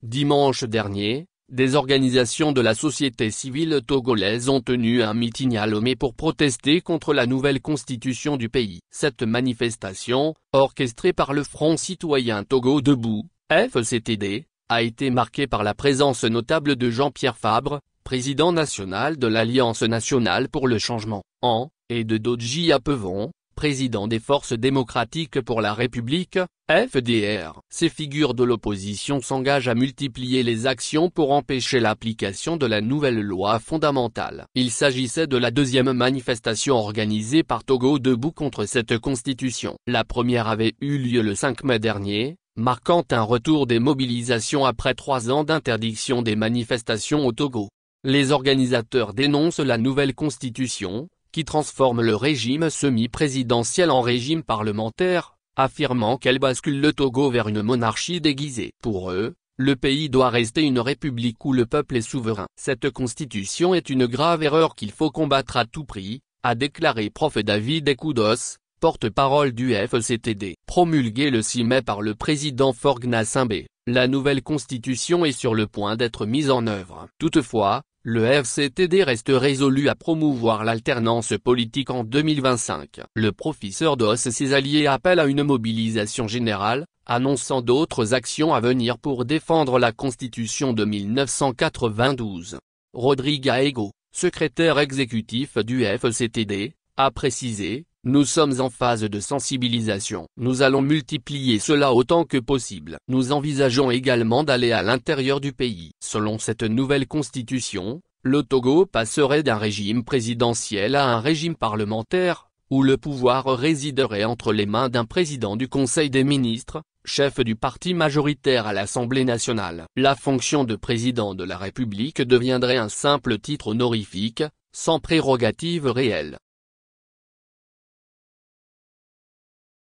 Dimanche dernier, des organisations de la société civile togolaise ont tenu un meeting à Lomé pour protester contre la nouvelle constitution du pays. Cette manifestation, orchestrée par le Front citoyen Togo Debout, FCTD, a été marquée par la présence notable de Jean-Pierre Fabre, président national de l'Alliance nationale pour le changement, et de Dodji Apevon, président des Forces démocratiques pour la République, FDR. Ces figures de l'opposition s'engagent à multiplier les actions pour empêcher l'application de la nouvelle loi fondamentale. Il s'agissait de la deuxième manifestation organisée par Togo Debout contre cette constitution. La première avait eu lieu le 5 mai dernier, marquant un retour des mobilisations après 3 ans d'interdiction des manifestations au Togo. Les organisateurs dénoncent la nouvelle constitution, qui transforme le régime semi-présidentiel en régime parlementaire, affirmant qu'elle bascule le Togo vers une monarchie déguisée. Pour eux, le pays doit rester une république où le peuple est souverain. Cette constitution est une grave erreur qu'il faut combattre à tout prix, a déclaré Prof David Ekoudos, porte-parole du FCTD. Promulguée le 6 mai par le président Faure Gnassingbé, la nouvelle constitution est sur le point d'être mise en œuvre. Toutefois, le FCTD reste résolu à promouvoir l'alternance politique en 2025. Le professeur Dos et ses alliés appellent à une mobilisation générale, annonçant d'autres actions à venir pour défendre la Constitution de 1992. Rodrigue Aego, secrétaire exécutif du FCTD, a précisé: « Nous sommes en phase de sensibilisation. Nous allons multiplier cela autant que possible. Nous envisageons également d'aller à l'intérieur du pays. » Selon cette nouvelle constitution, le Togo passerait d'un régime présidentiel à un régime parlementaire, où le pouvoir résiderait entre les mains d'un président du Conseil des ministres, chef du parti majoritaire à l'Assemblée nationale. La fonction de président de la République deviendrait un simple titre honorifique, sans prérogative réelle.